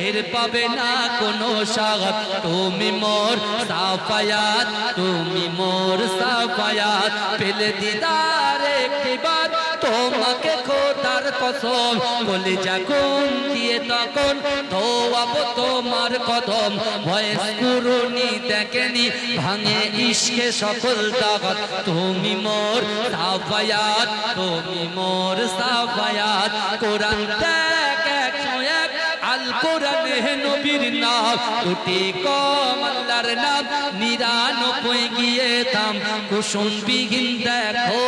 এর পাবে না কোনো স্বাগত তুমি মোর সাফায়াত তুমি মোর সাফায়াত পেলে দিদার একটি বার তোমাকে খোদার কসম কলিজা খুন দিয়ে তখন ধোয়াবো তোমার কদম ভয়েস পুরনি দেখেনি ভাঙে ইশকে সকল তাগত তুমি মোর সাফায়াত তুমি মোর সাফায়াত কোরআন দেখ 101 আল কোরআনে নবীর নাম দুটি কম আল্লাহর নাম 99 গিয়ে থাম কুসুম বিগিন দেখো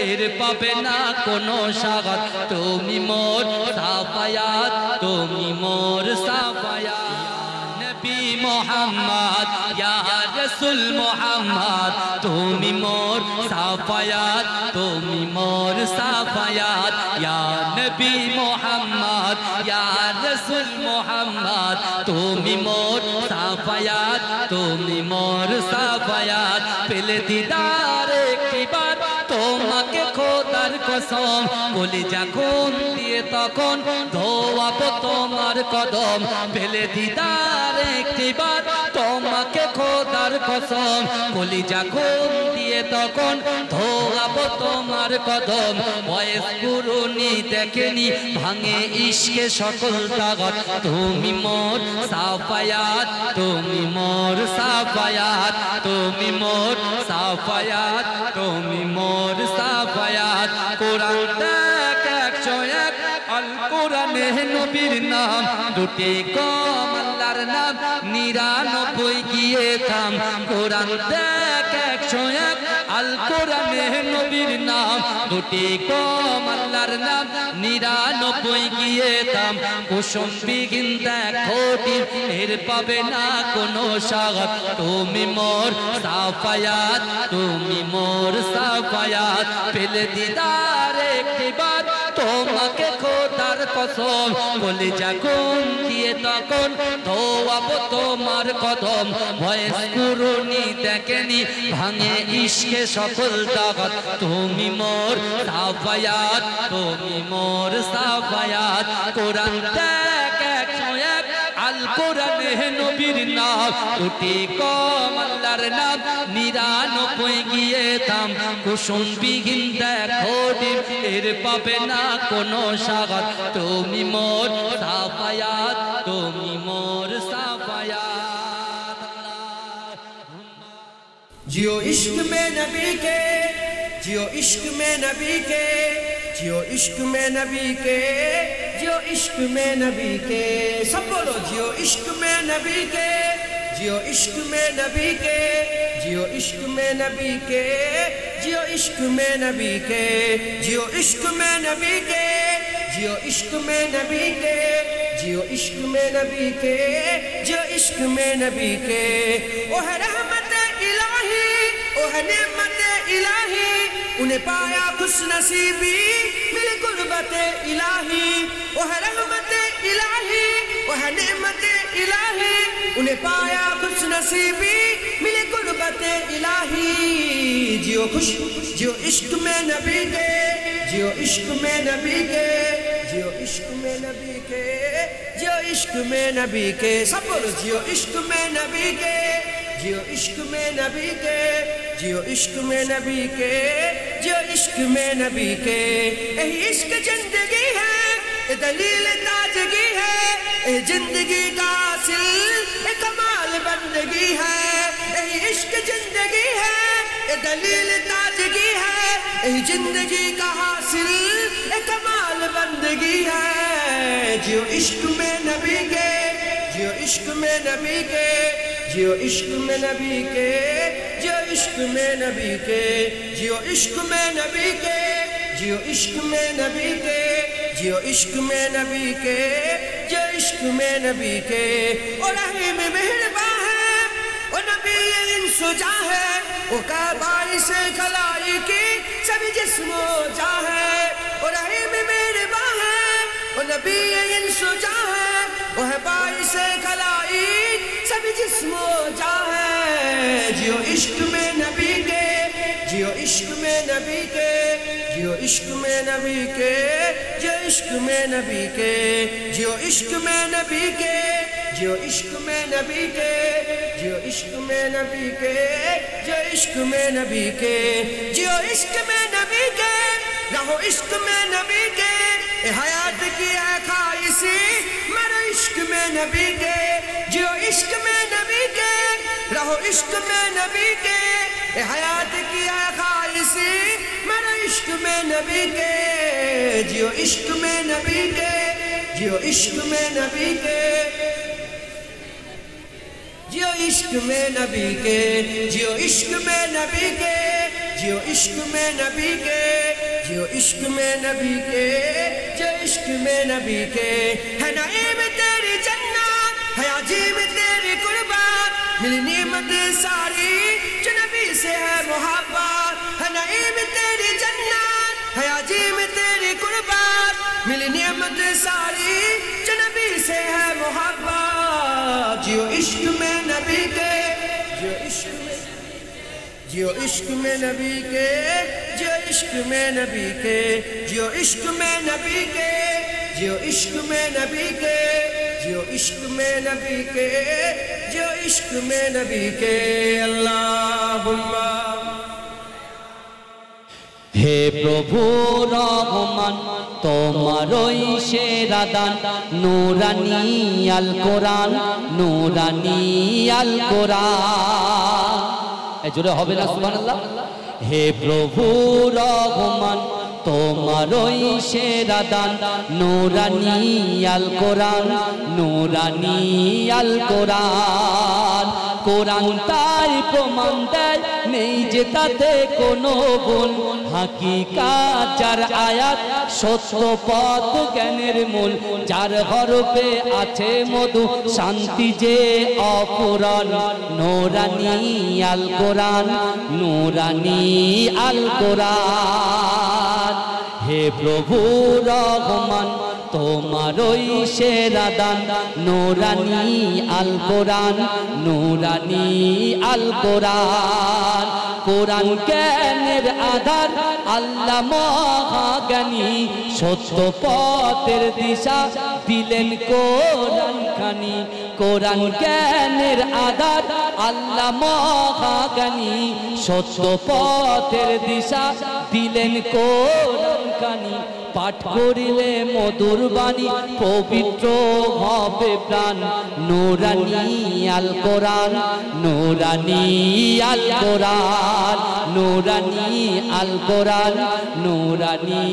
এর পাবে না কোনো স্বাগত তুমি মোর সাফায়াত তুমি মোর সাফায়াত নবী মোহাম্মদ ইয়া রাসূল মোহাম্মদ তুমি মোর সাফায়াত তুমি মোর সাফায়াত ইয়া নবী মোহাম্মদ ইয়া রাসূল মোহাম্মদ তুমি মোর সাফায়াত তুমি মোর সাফায়াত পেলে দিদার একটি বার তোমাকে খোদার কসম কলিজা খুন দিয়ে তখন ধোয়াবো তোমার কদম পেলে দিদার একটি বার তোমাকে খোদার কসম কলিজা খুন দিয়ে তখন ধোয়াবো তোমার কদম বয়স পুরনি দেখেনি ভাঙে ইশকে সকল তাগত তুমি মোর সাফায়াত তুমি মোর সাফায়াত তুমি মোর সাফায়াত তুমি মোর সাফায়াত কোরআন দেখ 101 আল কোরআনে নবীর নাম দুটি কম আল্লাহর নাম 99 গিয়ে থাম কোরআন দেখ 101 আল কোরআনে নবীর নাম দুটি কম আল্লাহর নাম 99 গিয়ে থাম কুসুম বিগিন দেখো এর পাবে না কোনো স্বাগত তুমি মোর সাফায়াত তুমি মোর সাফায়াত পেলে দিদার একটি বার তোমাকে খোদার কসম কলিজা খুন দিয়ে তখন ধোয়াবো তোমার কদম ভয়েস পুরনি দেখেনি ভাঙে ইশকে সকল তাগত তুমি মোর সাফায়াত তুমি মোর সাফায়াত কোরআন দেখ 101 আল কোরআনে নবীর নাম দুটি কম আল্লাহর নাম 99 গিয়ে থাম কুসুম বিগিন দেখো এর পাবে না কোনো স্বাগত তুমি মোর সাফায়াত তুমি মোর সাফায়াত जियो इश्क में नबी के जियो इश्क में नबी के जियो इश्क में नबी के जियो इश्क में नबी के सब बोलो जियो इश्क में नबी के जियो इश्क में नबी के जियो इश्क में नबी के जियो इश्क में नबी के जियो इश्क में नबी के जियो इश्क में नबी के जियो इश्क में नबी के जियो इश्क में नबी के ओ है रहमत इलाही ओ है नेमत इलाही उन्हें पाया खुश नसीबी मिले गुर्बत इलाही ओ है रहमत इलाही ओ है नेमत इलाही उन्हें पाया खुश नसीबी मिले गुर्बत इलाही जियो खुश जियो इश्क में नबी के जियो इश्क में नबी के जियो इश्क में नबी के जियो इश्क में नबी के सब बोलो जियो इश्क में नबी के जियो इश्क में नबी के जियो इश्क में नबी के جو عشق میں نبی کے یہی عشق زندگی ہے یہ دلیل تازگی ہے یہ زندگی کا حاصل یہ کمال بندگی ہے یہی عشق زندگی ہے یہ دلیل تازگی ہے یہی زندگی کا حاصل یہ کمال بندگی ہے جو عشق میں نبی کے جو عشق میں نبی کے جو عشق میں نبی کے جو عشق میں نبی کے جو عشق میں نبی کے جو عشق میں نبی کے جو عشق میں نبی کے جو عشق میں نبی کے اور رحیم مہرباں ہے وہ نبی انس و جاں ہے وہ کا باعث خلائی کی سب جسم و جاں ہے وہ رحیم مہرباں ہے وہ نبی انس و جاں ہے وہ ہے باعث خلائی سب جسم و جاں ہے جو عشق میں نبی کے جو عشق میں نبی کے جو عشق میں نبی کے جو عشق میں نبی کے جو عشق میں نبی کے جو عشق میں نبی کے جو عشق میں نبی کے جو عشق میں نبی کے جو عشق میں نبی کے رہو عشق میں نبی کے حیات کی ہے خواہشی مرو عشق میں نبی کے جو عشق میں نبی کے رہو عشق میں نبی کے حیات کی ہے خواہشی مرو عشق میں نبی کے جو عشق میں نبی کے جو عشق میں نبی کے جو عشق میں نبی کے جو عشق میں نبی کے جو عشق میں نبی کے جو عشق میں نبی کے جو عشق میں نبی کے ہے نعیم تیری جنت ہے عجیب تیری قربات ملی نعمت ساری جو نبی سے ہے محبت ہے نعیم تیری جنت ہے عجیب تیری قربات ملی نعمت ساری جو نبی سے ہے محبت جو عشق میں نبی کے جو عشق میں جو عشق میں نبی کے جو عشق میں نبی کے جو عشق میں نبی کے جو عشق میں نبی کے جو عشق میں نبی کے جو عشق میں نبی کے اللہم হে প্রভু রহমান তোমারই সেরা দান নূরানী আল কোরআন নূরানী আল কোরআন এই জোরে হবে না সুবহানাল্লাহ হে প্রভু রহমান তোমারই সেরা দান নূরানী আল কোরআন নূরানী আল কোরআন কোরআন তাই প্রমাণ দেয় নেই যে তাতে কোনো ভুল হাকিকাত যার আয়াত সত্য পথ জ্ঞানের মূল যার হরফে আছে মধু শান্তি যে অপূরণ নূরানী আল কোরআন নূরানী আল কোরআন হে প্রভু রহমান তোমারই সেরা দান নূরানী আল কোরআন নূরানী আল কোরআন কোরআন জ্ঞানের আধার আল্লাহ মহাজ্ঞানী সত্য পথের দিশা দিলেন কোরআন খানি কোরআন জ্ঞানের আধার আল্লাহ মহাজ্ঞানী সত্য পথের দিশা দিলেন কোরআন খানি পাঠ করিলে মধুর বাণী পবিত্র হবে প্রাণ নূরানী আল কোরআন নূরানী আল কোরআন নূরানী আল কোরআন নূরানী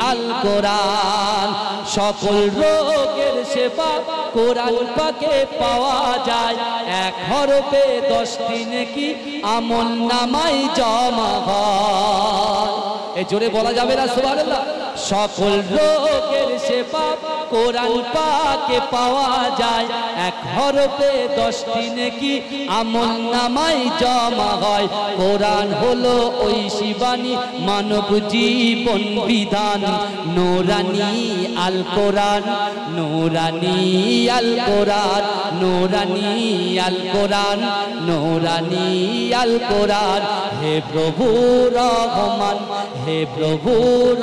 আল কোরআন সকল রোগের সেবা কোরআন পাকে পাওয়া যায় এক হরফে 10টি নেকি আমল নামায় জমা হয় এই জোরে বলা যাবে না সুবহানাল্লাহ সকল রোগের সেবা কোরআন পাকে পাওয়া যায় এক হরফে 10টি নেকি আমল নামায় জমা হয় কোরআন হলো ওই শিবানী মানব জীবন বিধান নূরানী আল কোরআন নূরানী আল কোরআন নূরানী আল কোরআন নূরানী আল কোরআন হে প্রভু রহমান হে প্রভু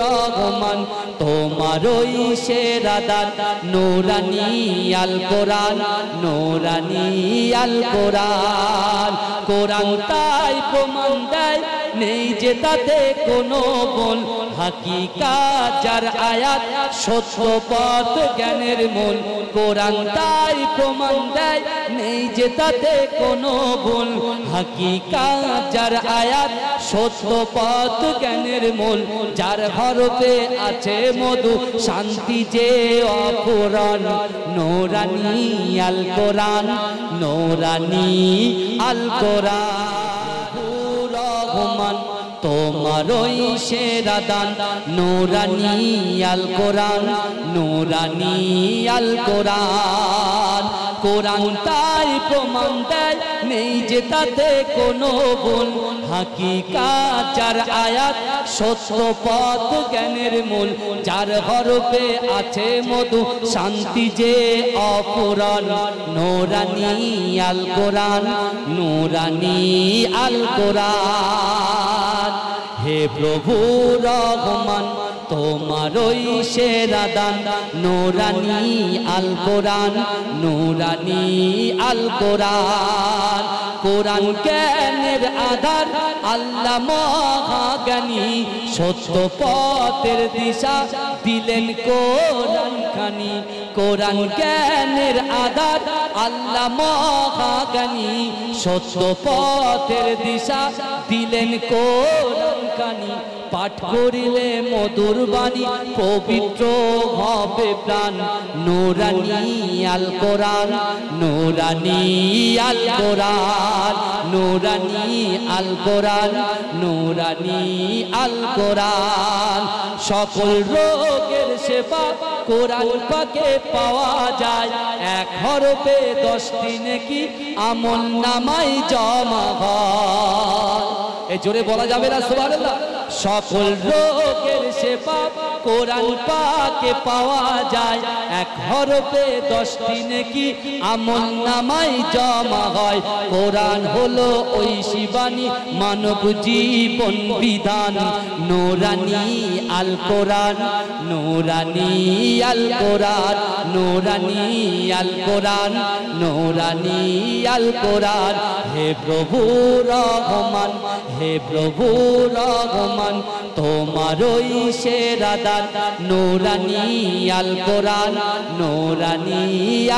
রহমান তোমারই সেরা দান নূরানী আল কোরআন নূরানী আল কোরআন কোরআন তাই প্রমাণ দেয় নেই যে তাতে কোনো বল হাকিকাত যার আয়াত সত্য পথ জ্ঞানের মূল কোরআন তাই প্রমাণ দেয় নেই যে তাতে কোনো ভুল হাকিকাত যার আয়াত সত্য পথ জ্ঞানের মূল যার হরফে আছে মধু শান্তি যে অপূরণ নূরানী আল কোরআন নূরানী আল কোরআন রহমান তোমারই সেরা দান নূরানী আল কোরআন নূরানী আল কোরআন কোরআন তাই প্রমাণ দেয় নেই যে তাতে কোনো ভুল হাকিকাত যার আয়াত সত্য পথ জ্ঞানের মূল যার হরফে আছে মধু শান্তি যে অপূরণ নূরানী আল কোরআন নূরানী আল কোরআন হে প্রভু রহমান তোমারই সেরা দান নূরানী আল কোরআন নূরানী আল কোরআন কোরআন জ্ঞানের আধার আল্লাহ মহাজ্ঞানী সত্য পথের দিশা দিলেন কোরআন খানি কোরআন জ্ঞানের আধার আল্লাহ মহাজ্ঞানী সত্য পথের দিশা দিলেন কোরআন খানি পাঠ করিলে মধুর বাণী পবিত্র হবে প্রাণ নূরানী আল কোরআন নূরানী আল কোরআন নূরানী আল কোরআন নূরানী আল কোরআন সকল রোগের সেবা কোরআন পাকে পাওয়া যায় এক হরফে 10টি নেকি আমল নামায় জমা হয় এ জোরে বলা যাবে না সুবহানাল্লাহ সকল রোগের সেবা কোরআন পাকে পাওয়া যায় এক হরফে 10টি নেকি আমল নামায় জমা হয় কোরআন হলো ওই শিবানী মানব জীবন বিধান নূরানী আল কোরআন নূরানী আল কোরআন নূরানী আল কোরআন নূরানী আল কোরআন হে প্রভু রহমান হে প্রভু রহমান তোমারই সেরা দান নূরানী আল কোরআন নূরানী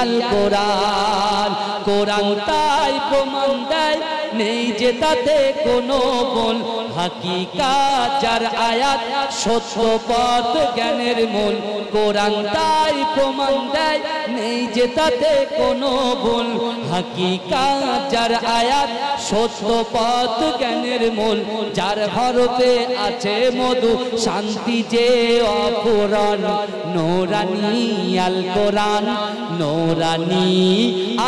আল কোরআন কোরআন তাই প্রমাণ দেয় নেই যে তাতে কোনো ভুল হাকিকাত যার আয়াত সত্য পথ জ্ঞানের মূল কোরআন তাই প্রমাণ দেয় নেই যে তাতে কোনো ভুল হাকিকাত যার আয়াত সত্য পথ জ্ঞানের মূল যার হরফে আছে মধু শান্তি যে অপূরণ নূরানী আল কোরআন নূরানী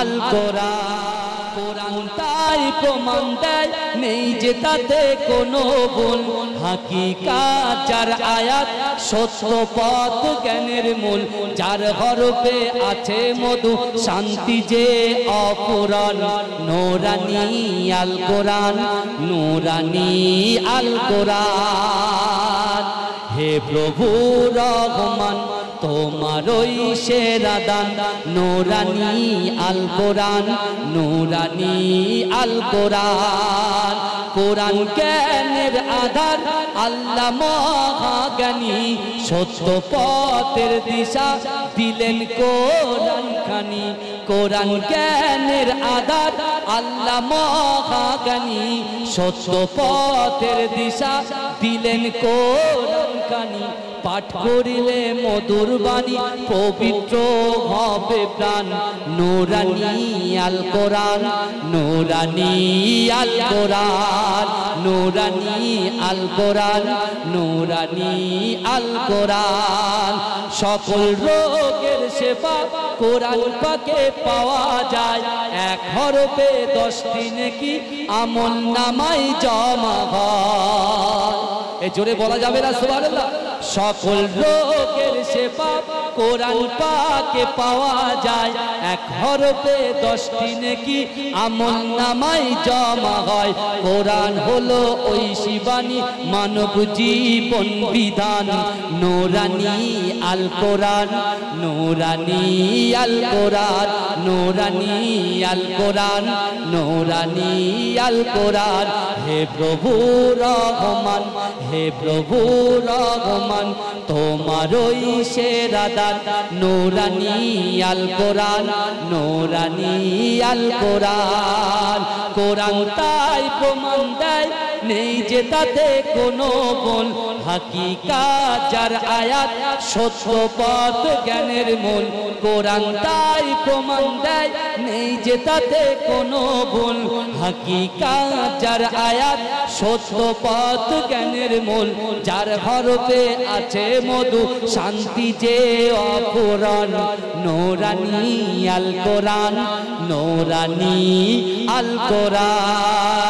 আল কোরআন কোরআন তাই প্রমাণ দেয় নেই যে তাতে কোনো ভুল হাকিকাত যার আয়াত সত্য পথ জ্ঞানের মূল যার হরফে আছে মধু শান্তি যে অপূরণ নূরানী আল কোরআন নূরানী আল কোরআন হে প্রভু রহমান তোমারই সেরা দান নূরানী আল কোরআন নূরানী আল কোরআন কোরআন জ্ঞানের আধার আল্লাহ মহাজ্ঞানী সত্য পথের দিশা দিলেন কোরআন খানি কোরআন জ্ঞানের আধার আল্লাহ মহাজ্ঞানী সত্য পথের দিশা দিলেন কোরআন খানি পাঠ করিলে মধুর বাণী পবিত্র হবে প্রাণ নূরানী আল কোরআন নূরানী আল কোরআন নূরানী আল কোরআন নূরানী আল কোরআন সকল রোগের সেবা কোরআন পাকে পাওয়া যায় এক হরফে 10টি নেকি আমল নামায় জমা হয় এ জোরে বলা যাবে না সুবহানাল্লাহ সকল রোগের সেবা কোরআন পাকে পাওয়া যায় এক হরফে 10টি নেকি আমল নামায় জমা হয়। কোরআন হলো ঐশী বাণী মানব জীবন বিধান। নূরানী আল কোরআন, নূরানী আল কোরআন, নূরানী আল কোরআন, নূরানী আল কোরআন। হে প্রভু রহমান, হে প্রভু রহমান, তোমারই সেরা দান। নূরানী আল কোরআন, নূরানী আল কোরআন। কোরআন তাই প্রমাণ দেয় নেই যে তাতে কোনো ভুল। হাকিকাত যার আয়াত সত্য পথ জ্ঞানের মূল। কোরআন তাই প্রমাণ দেয় নেই যে তাতে কোনো ভুল। হাকিকাত যার আয়াত সত্য পথ জ্ঞানের মূল। যার হরফে আছে মধু শান্তি যে অপূরণ। নূরানী আল কোরআন, নূরানী আল কোরআন।